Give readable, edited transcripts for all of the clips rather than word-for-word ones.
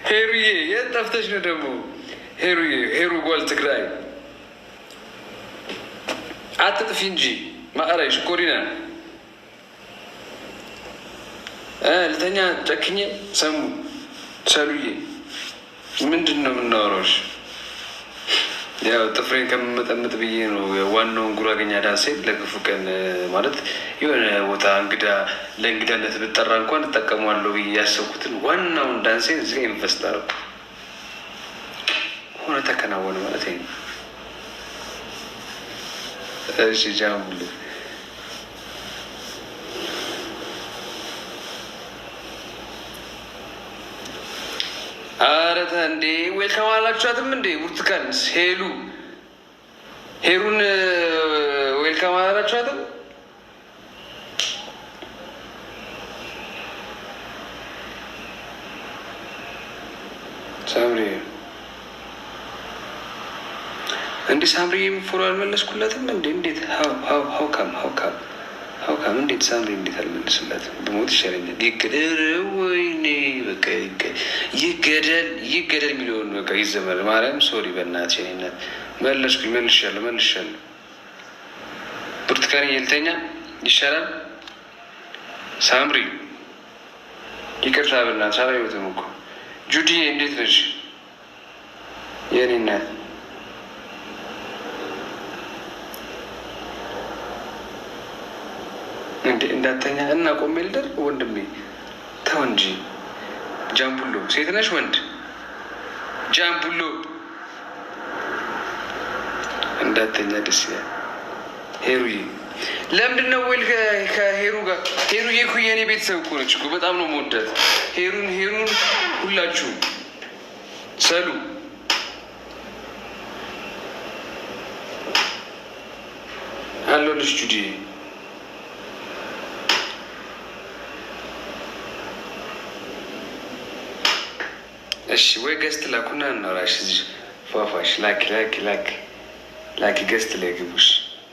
ሄሩዬ የት ጠፍተሽ ነው ደግሞ? ሄሩዬ ሄሩ ጓል ትግራይ አትጥፊ እንጂ ማዕራይ ሽኮሪና ልተኛ ጨክኜ ሰሙ ሰሉዬ ምንድን ነው የምናወራሽ? ያው ጥፍሬን ከምመጠምጥ ብዬ ነው ዋናውን ጉራገኛ ዳንሴን ለክፉ ቀን ማለት የሆነ ቦታ እንግዳ ለእንግዳነት ብጠራ እንኳን እጠቀመዋለሁ ብዬ ያሰብኩትን ዋናውን ዳንሴን እዚህ ላይ ኢንቨስት አደረኩ። ሆነ ተከናወነ ማለት ነው። እሺ ጃምቡል አረተ እንዴ ዌልካም አላችኋትም እንዴ? ብርቱካንስ ሄሩን ዌልካም አላችኋትም? ሳምሪ እንዴ ሳምሪ የሚፎሎ አልመለስኩላትም እንዴ? እንዴት ሀውካም እንዴት ሳምሪ እንዴት አልመልስላትም? በሞት ይሻለኛል። ይገደል ወይኔ በቃ ይገደል የሚለውን በቃ ይዘመር። ማርያም ሶሪ በእናትሽ እኔነት መልሻለሁ። ብርቱካን የልተኛ ይሻላል። ሳምሪ ይቅርታ በእናትሽ አላየሁትም እኮ። ጁዲዬ እንዴት ነሽ የኔ እናት? እንዴ እንዳተኛ እና ቆሜ ልደር ወንድሜ ተው እንጂ። ጃምቡሎ ሴት ነሽ ወንድ? ጃምቡሎ እንዳተኛ ደስ ይላል። ሄሩዬ ለምንድን ነው ወይል ከሄሩ ጋር? ሄሩዬ እኮ የኔ ቤተሰብ እኮ ነች እኮ በጣም ነው የምወዳት። ሄሩን ሁላችሁም ሰሉ አለሁልሽ ጁዲዬ። እሺ ወይ ገስት ላኩና እናውራሽ። እዚህ ፏፏሽ ላኪ ገስት ላይ ግቡሽ፣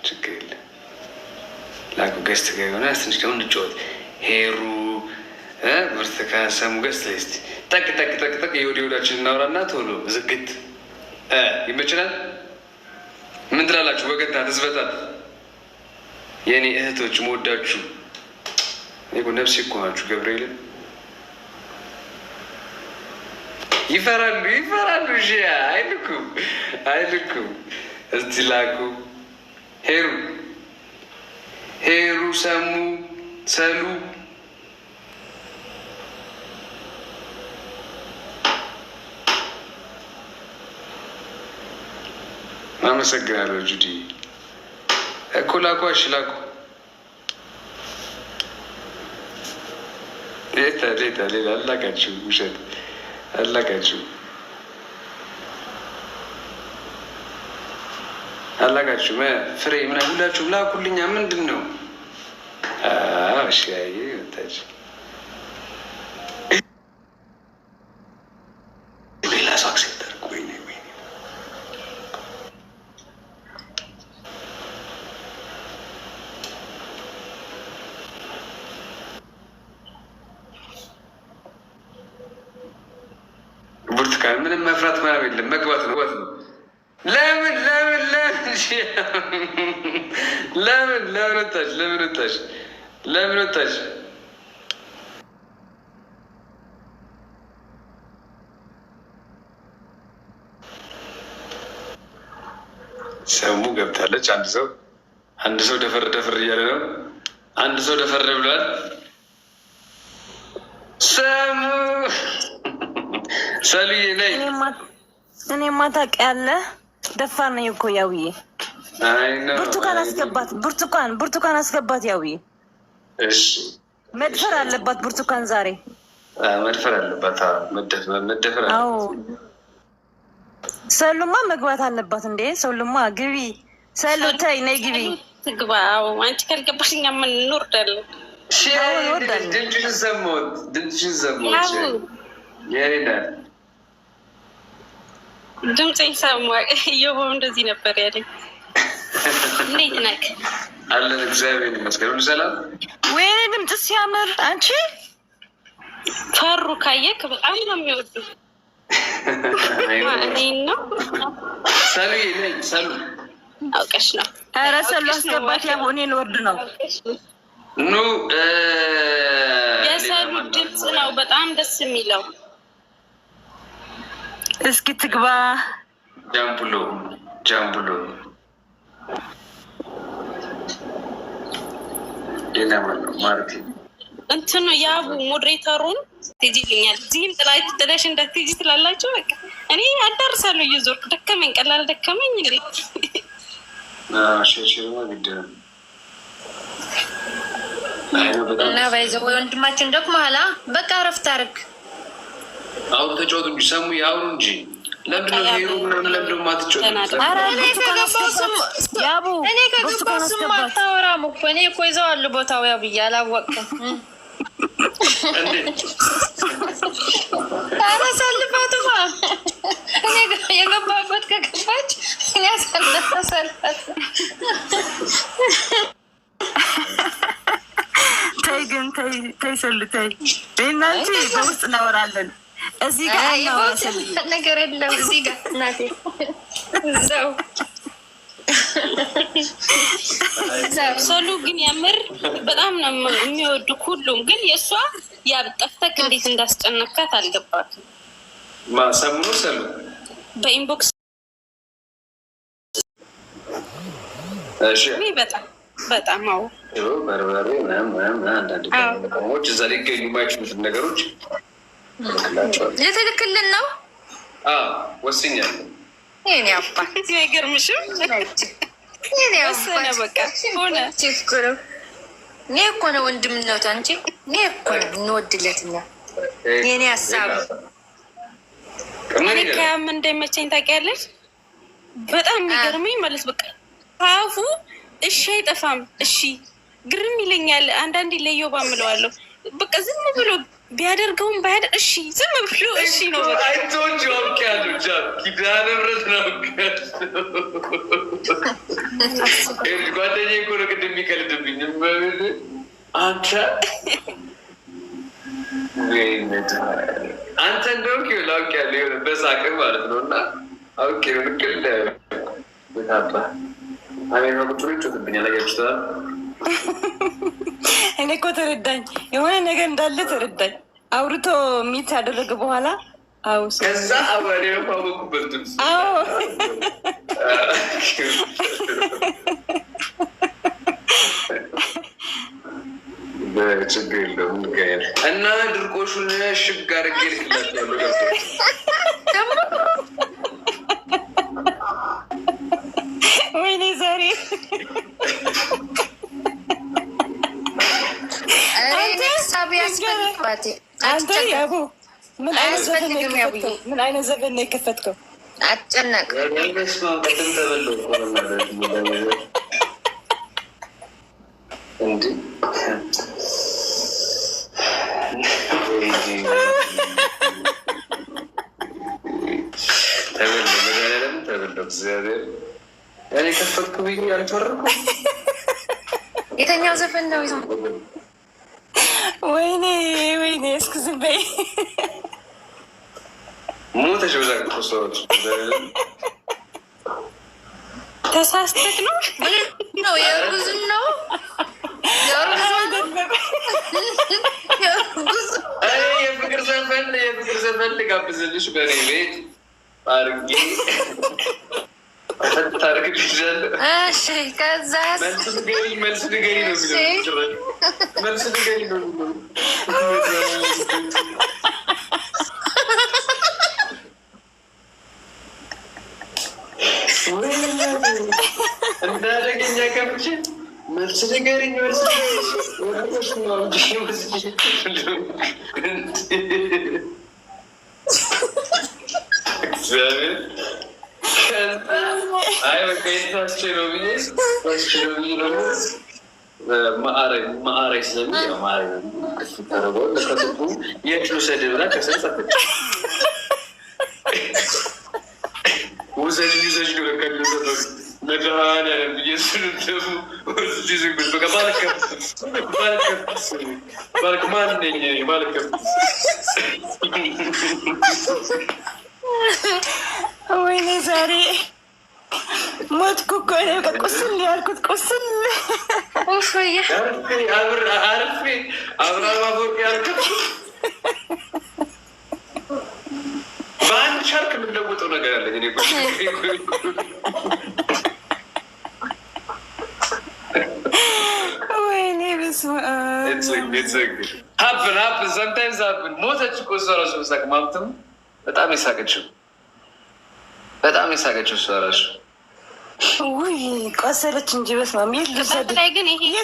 ችግር የለም ላኩ። ገስት ጋር የሆነ ትንሽ ደግሞ እንጫወት። ሄሩ ብርቱካን ሰሙ ገስት ላይ እስኪ ጠቅ የወዲያችን እናውራና ቶሎ ዝግት ይመችላል። ምን ትላላችሁ? ወገንታ ትዝበታል። የእኔ እህቶች መወዳችሁ ነፍሴ እኮ ናችሁ። ገብርኤልን ይፈራሉ። እሺ አይልኩም። እስቲ ላኩ። ሄሩ ሰሙ ሰሉ አመሰግናለሁ። ጁዲ እኮ ላኩ። እሺ ላኩ። ሌላ አላቃችሁ፣ ውሸት አላቃችሁ። ፍሬ ምናምን ሁላችሁም ላኩልኛ። ምንድን ነው? እሺ ወታች ሌላ ሰው አክሴፕት አድርጎ ወይኔ ብርቱካን ምንም መፍራት ምናምን የለም። መግባት ነው። ለምን ወጣሽ? ሰሙ ገብታለች። አንድ ሰው ደፈር እያለ ነው። አንድ ሰው ደፈር ብሏል። ሰሙ ሰሉዬ ነይ። እኔማ ታውቂያለህ ደፋር ነኝ እኮ ያውዬ። ብርቱካን አስገባት ያውዬ። እሺ መድፈር አለባት ብርቱካን ዛሬ መድፈር አለባት። መደፈር ሰሉማ መግባት አለባት እንዴ። ሰሉማ ግቢ። ሰሉ ተይ ነይ ግቢ። ትግባ። አንቺ ካልገባሽ እኛ ምን እንወርዳለን? ድምፅሽን ሰማሁት። የኔናል ድምፅ ሰማ። እየሆኑ እንደዚህ ነበር ያለኝ። እንዴት ነህ? አለን እግዚአብሔር ይመስገን። ሁሉ ሰላም። ወይኔ ድምፅ ሲያምር አንቺ ፈሩ ካየክ በጣም ነው የሚወዱ እኔን ነው ሰሉ አውቀሽ ነው። ኧረ ሰሉ አስገባት። ያው እኔን ወርድ ነው ኑ የሰሉ ድምፅ ነው በጣም ደስ የሚለው። እስኪ ትግባ። ጃምቡሎ ሌላ ማለት ማርቲ እንትኑ ያቡ ሞዴሬተሩን ትጂልኛል። እዚህም ጥለሽ እንዳትጂ ትላላችሁ። በቃ እኔ አዳርሳለሁ እየዞርኩ ደከመኝ፣ ቀላል ደከመኝ እንዴ እና ባይዘው ወንድማችን ደግሞ ኋላ በቃ አረፍት አድርግ። አሁን ተጫወቱ እንጂ ሰሙ ያውሩ እንጂ ለምንድን ነው ሄሩ ምናምን ለምንድን ነው የማትጫወቱት? እኔ ከገባ ስም አታወራም እኮ እኔ እኮ ይዘዋለሁ ቦታው ያው ብዬ አላወቅም። ኧረ ሰልፋትማ እኔ የገባበት ከገባች እኔ ሰልፋት ተይ ግን ተይ ሰሉ ተይ እና እንጂ በውስጥ እናወራለን። እዚህ ጋር ነገር የለም። እዚህ ጋር እናቴ እዛው ሰሉ ግን የምር በጣም ነው የሚወዱ ሁሉም። ግን የእሷ ያብጠፍተክ እንዴት እንዳስጨነካት አልገባትም። ማሰሙ ሰሉ በኢንቦክስ እሺ በጣም አዎ በርበሬ ምናምን አንዳንድ ነገሮች እዛ ላይ ገኙ ማይችሉት ነገሮች ልትልክልን ነው። ወስኛለሁ። ይሄኔ አባት አይገርምሽም? እኔ እኮ ነው ወንድምነት አንቺ እኔ እኮ ነው እንወድለትና የኔ ሀሳብ እኔ ከያም እንደመቸኝ ታውቂያለሽ። በጣም የሚገርመኝ ማለት በቃ አፉ እሺ አይጠፋም። እሺ ግርም ይለኛል። አንዳንዴ ለዮባ እምለዋለሁ በቃ ዝም ብሎ ቢያደርገውም ባያደር እሺ ዝም ብሎ እሺ ነው በቃ አይቶች ያውቃሉ። ኪዳነ ምሕረት ነው ጓደኛዬ እኮ ነው ቅድም የሚቀልድብኝ አንተ እንደውም ላውቅ ያለ የሆነ በሳቅህ ማለት ነው። እና አውቄ ነው ልክል ታባ አሜን ቁጥሩ ይጮትብኛል። አያችሁታል። እኔ እኮ ተረዳኝ፣ የሆነ ነገር እንዳለ ተረዳኝ። አውርቶ ሚት ያደረገ በኋላ ከዛ አባሪ ማወቁበት ችግር የለውም እንገናኛለን። እና ድርቆሹን ሽግ አድርጌ ልክላቸዋለሁ። ወይኔ ዛሬ አንተ ያቡ ምን አይነት ዘፈን ነው የከፈትከው? አጨነቅ እንዲ ተበለው እግዚአብሔር እኔ ከፈትኩ ብዬ አልፈረኩም። የተኛው ዘፈን ነው። ወይኔ እስክ ዝም በይ። ሞተሽ በዛ ሰዎች ተሳስተክ ነው ነው የሩዝን ነው የፍቅር ዘፈን ልጋብዝልሽ በእኔ ቤት አድርጌ ታርግልሻለሁ። ከዛ መልስ ንገሪ ነው መልስ ንገሪ ነው እንዳደገኛ ከብች መልስ ንገሪኝ እግዚአብሔር አይ በቃ የታስቼ ነው ብዬ ደግሞ ማዕረግ ስለሚ ማዕረግ ተረበ ለከትቡ የት ልውሰድ ብላ ከሰጸፈች ውሰጅ ነው ለከ መድኃኒዓለም ብዬ ስሉ ደግሞ ወይኔ ዛሬ ሞትኩ እኮ ነው። ቁስል ያልኩት ቁስል በአንድ ሻርክ የምንለውጠው ነገር አለ። ወይኔ በስመ አብ ሞተች እኮ እሷ እራሱ በሳቅ ማለትም በጣም የሳቀችው እሷ እራሱ ውይ ቆሰለች እንጂ በስመ አብ። የት ልውሰድ ላይ ግን ይሄ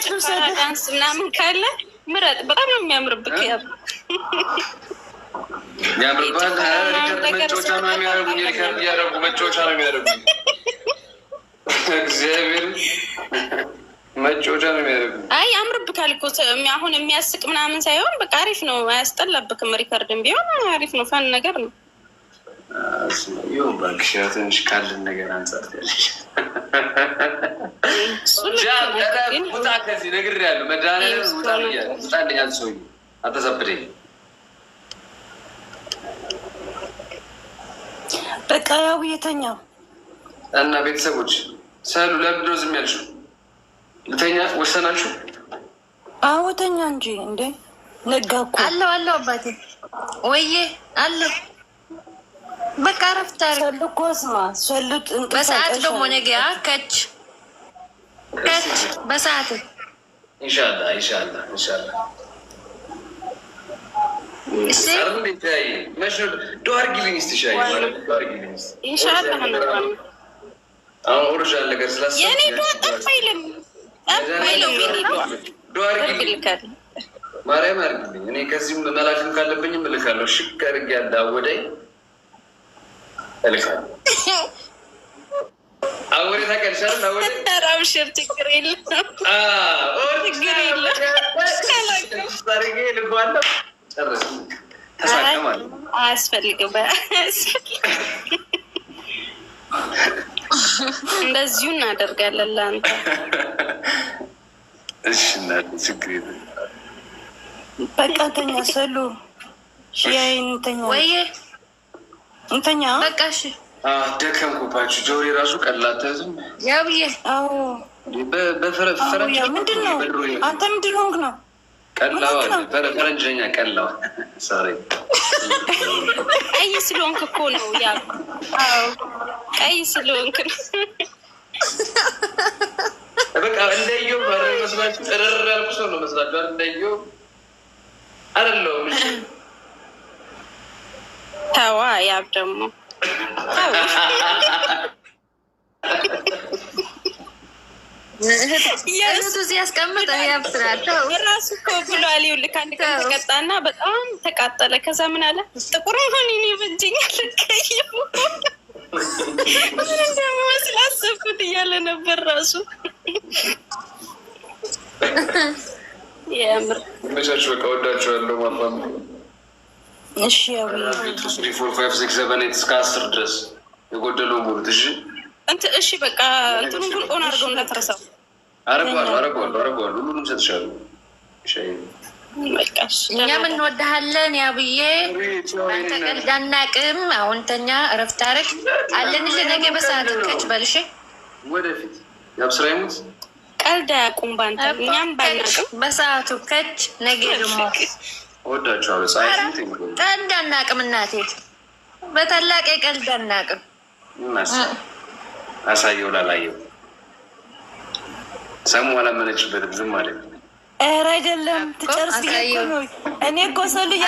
ዳንስ ምናምን ካለ ምረጥ። በጣም ነው የሚያምርብህ። ያምርባል። መጫወቻ ነው የሚያደርጉኝ። ሪከርድ እያደረጉ መጫወቻ ነው የሚያደርጉኝ። እግዚአብሔር መጫወቻ ነው የሚያደርጉኝ። አይ ያምርብካል እኮ አሁን የሚያስቅ ምናምን ሳይሆን በቃ አሪፍ ነው። አያስጠላብክም። ሪከርድም ቢሆን አሪፍ ነው። ፈን ነገር ነው። ይሁን እባክሽ፣ ያው ትንሽ ካለን ነገር አንጻር ያለሽ ውጣ ከዚህ ነግሬያለሁ። መድኃኒዓለም ውጣ ብያለሁ። ውጣልኝ አንተ ሰውዬ፣ አታሳብደኝ። በቃ ያው የተኛው እና ቤተሰቦች ሳሉ ለምንድን ነው ዝም ያልሽው? ልተኛ ወሰናችሁ? አዎ ተኛ እንጂ እንዴ ነጋ እኮ። አለው አባቴ ወይዬ አለው። በቃ ረፍት አድርግ። ሰሉ እኮ ስማ፣ ሰሉት በሰዓት ደግሞ ነገ ከች በሰዓት ኢንሻላህ ማርያም አድርግልኝ። እኔ ከዚህም መላክም ካለብኝም እልካለሁ። ሽክ አድርጌ ያዳወደኝ እልካለሁ። አወሬ ታውቂያለሽ? አወሬ አብሽር፣ ችግር የለም አያስፈልግም። እንደዚሁ እናደርጋለን ለአንተ። እሺ እናቴ ችግር የለም። በቃ እንተኛ ሰሉ እንተኛ ወይ እንተኛ። በቃ እሺ ደከምኩባችሁ። ጆሪ ራሱ ቀላተዝም ያብዬ በፈረንጅ ምንድን ነው አንተ ምንድን ሆንክ ነው? ቀላው ፈረንጅኛ ቀላው ሳሪ ቀይ ስለሆንክ እኮ ነው። ያ ቀይ ስለሆንክ ነው። በቃ እንደየው መስላችሁ ጥርር ያልኩ ሰው ነው መስላችሁ እንደየው አይደለሁም። እሺ ተዋ። ያብ ደግሞ እህቱ እዚህ ያስቀምጠ ያብስራቸው ራሱ እኮ ብሏል። ይኸውልህ አንድ ቀን ተቀጣና በጣም ተቃጠለ። ከዛ ምን አለ? ጥቁር ሆን እኔ በእጅኛል ቀይሙ እንደመስል አሰብኩት እያለ ነበር ራሱ። የምር መቻችሁ በቃ ወዳችኋለሁ። ማፋም እሺ ያው 3 4 5 6 7 8 እስከ 10 ድረስ የጎደለው ሙሉት። እሺ እሺ በቃ እንትኑን ግን ኦን አድርገው እንዳትረሳው። አረገዋለሁ ሁሉንም ሰጥሻለሁ። እኛም እንወድሃለን ያብዬ። አንተ ቀልድ አናውቅም። አሁን ተኛ እረፍት አድርግ አለንልህ። ነገ በሰዓት ከች በልሽ። ወደፊት ያብስራ ይሙት ቀልድ አያውቁም ባንተ። እኛም ባናውቅም በሰዓቱ ከች። ነገ ደግሞ ወዳችኋለሁ። ቀልድ አናውቅም እናቴ፣ በታላቅ ቀልድ አናውቅም። አሳየው ላላየው ሰሙ አላመነችበትም። ዝም ማለት ኧረ አይደለም ትጨርስ። እኔ እኮ ሰው ልጅ